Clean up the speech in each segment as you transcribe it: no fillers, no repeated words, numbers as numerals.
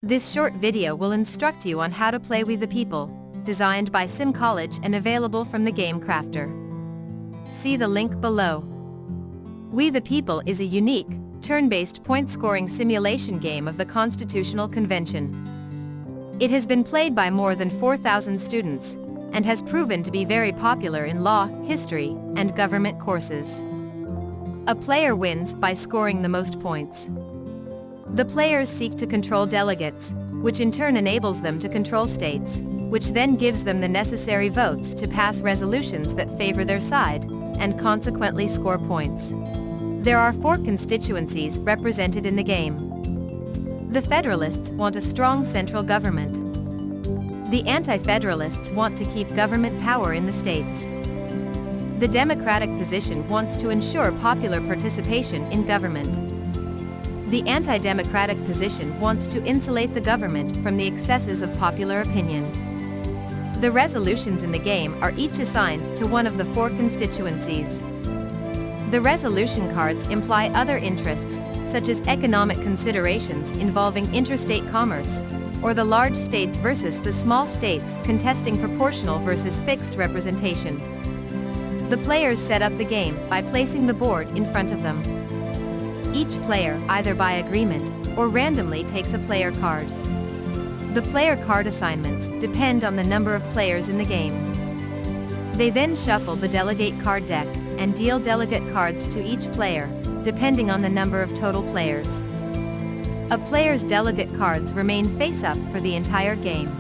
This short video will instruct you on how to play We the People, designed by Sim College and available from the Game Crafter. See the link below. We the People is a unique, turn-based point-scoring simulation game of the Constitutional Convention. It has been played by more than 4,000 students, and has proven to be very popular in law, history, and government courses. A player wins by scoring the most points. The players seek to control delegates, which in turn enables them to control states, which then gives them the necessary votes to pass resolutions that favor their side, and consequently score points. There are 4 constituencies represented in the game. The Federalists want a strong central government. The Anti-Federalists want to keep government power in the states. The Democratic position wants to ensure popular participation in government. The anti-democratic position wants to insulate the government from the excesses of popular opinion. The resolutions in the game are each assigned to one of the 4 constituencies. The resolution cards imply other interests, such as economic considerations involving interstate commerce, or the large states versus the small states contesting proportional versus fixed representation. The players set up the game by placing the board in front of them. Each player, either by agreement or randomly, takes a player card. The player card assignments depend on the number of players in the game. They then shuffle the delegate card deck and deal delegate cards to each player, depending on the number of total players. A player's delegate cards remain face-up for the entire game.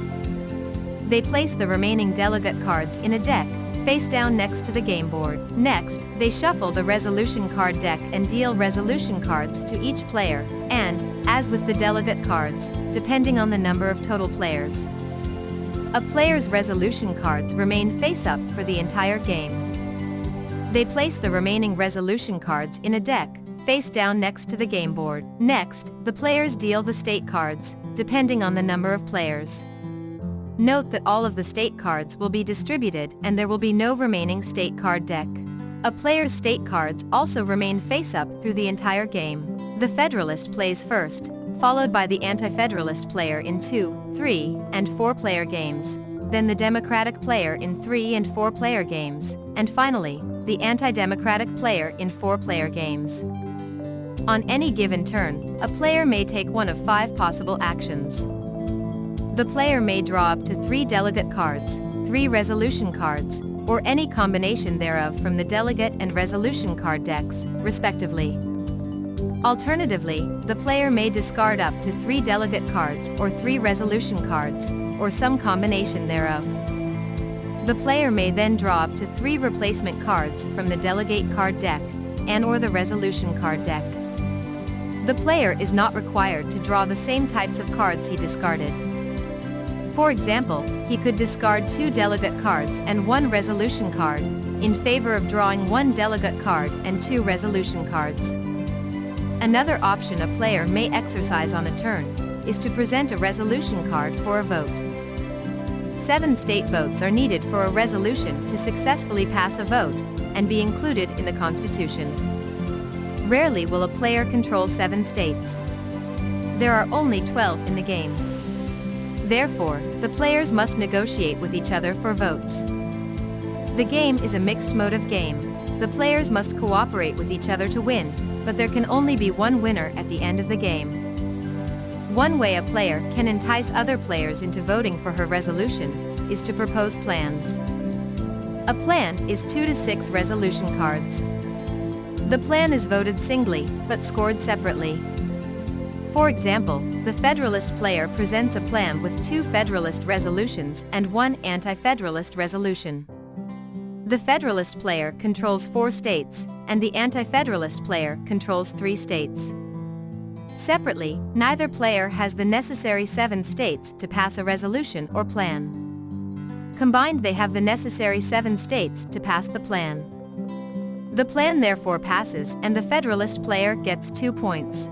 They place the remaining delegate cards in a deck, face down next to the game board. Next, they shuffle the resolution card deck and deal resolution cards to each player, and, as with the delegate cards, depending on the number of total players. A player's resolution cards remain face-up for the entire game. They place the remaining resolution cards in a deck, face down next to the game board. Next, the players deal the state cards, depending on the number of players. Note that all of the state cards will be distributed and there will be no remaining state card deck. A player's state cards also remain face-up through the entire game. The Federalist plays first, followed by the Anti-Federalist player in 2, 3, and 4-player games, then the Democratic player in 3 and 4-player games, and finally, the Anti-Democratic player in 4-player games. On any given turn, a player may take one of 5 possible actions. The player may draw up to 3 delegate cards, 3 resolution cards, or any combination thereof from the delegate and resolution card decks, respectively. Alternatively, the player may discard up to 3 delegate cards or 3 resolution cards, or some combination thereof. The player may then draw up to 3 replacement cards from the delegate card deck, and/or the resolution card deck. The player is not required to draw the same types of cards he discarded. For example, he could discard 2 delegate cards and 1 resolution card, in favor of drawing 1 delegate card and 2 resolution cards. Another option a player may exercise on a turn is to present a resolution card for a vote. 7 state votes are needed for a resolution to successfully pass a vote and be included in the Constitution. Rarely will a player control 7 states. There are only 12 in the game. Therefore, the players must negotiate with each other for votes. The game is a mixed motive game. The players must cooperate with each other to win, but there can only be one winner at the end of the game. One way a player can entice other players into voting for her resolution is to propose plans. A plan is 2 to 6 resolution cards. The plan is voted singly, but scored separately. For example, the Federalist player presents a plan with 2 Federalist resolutions and 1 Anti-Federalist resolution. The Federalist player controls 4 states, and the Anti-Federalist player controls 3 states. Separately, neither player has the necessary 7 states to pass a resolution or plan. Combined, they have the necessary 7 states to pass the plan. The plan therefore passes, and the Federalist player gets 2 points.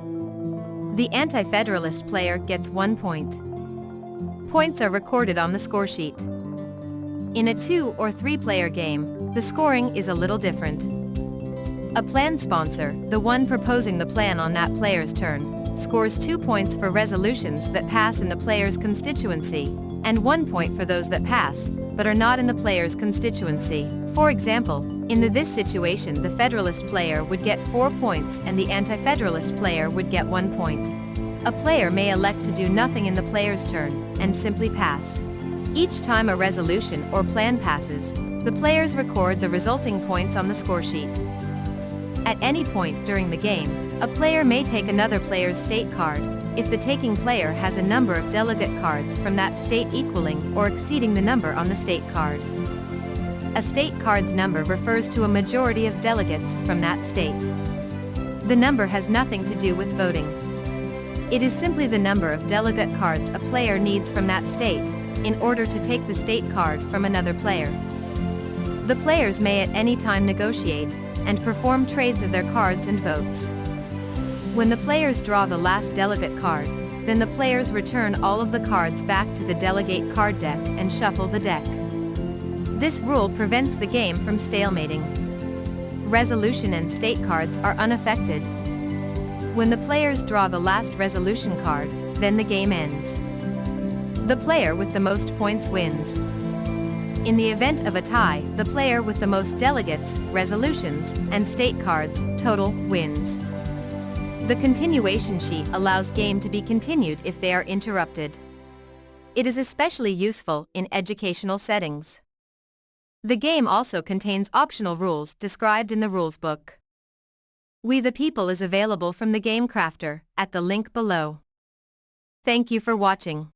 The Anti-Federalist player gets 1 point. Points are recorded on the score sheet. In a 2 or 3-player game, the scoring is a little different. A plan sponsor, the one proposing the plan on that player's turn, scores 2 points for resolutions that pass in the player's constituency, and 1 point for those that pass, but are not in the player's constituency. For example, in this situation the Federalist player would get 4 points and the Anti-Federalist player would get 1 point. A player may elect to do nothing in the player's turn, and simply pass. Each time a resolution or plan passes, the players record the resulting points on the scoresheet. At any point during the game, a player may take another player's state card, if the taking player has a number of delegate cards from that state equaling or exceeding the number on the state card. A state card's number refers to a majority of delegates from that state. The number has nothing to do with voting. It is simply the number of delegate cards a player needs from that state, in order to take the state card from another player. The players may at any time negotiate, and perform trades of their cards and votes. When the players draw the last delegate card, then the players return all of the cards back to the delegate card deck and shuffle the deck. This rule prevents the game from stalemating. Resolution and state cards are unaffected. When the players draw the last resolution card, then the game ends. The player with the most points wins. In the event of a tie, the player with the most delegates, resolutions, and state cards, total, wins. The continuation sheet allows game to be continued if they are interrupted. It is especially useful in educational settings. The game also contains optional rules described in the rules book. We the People is available from the Game Crafter, at the link below. Thank you for watching.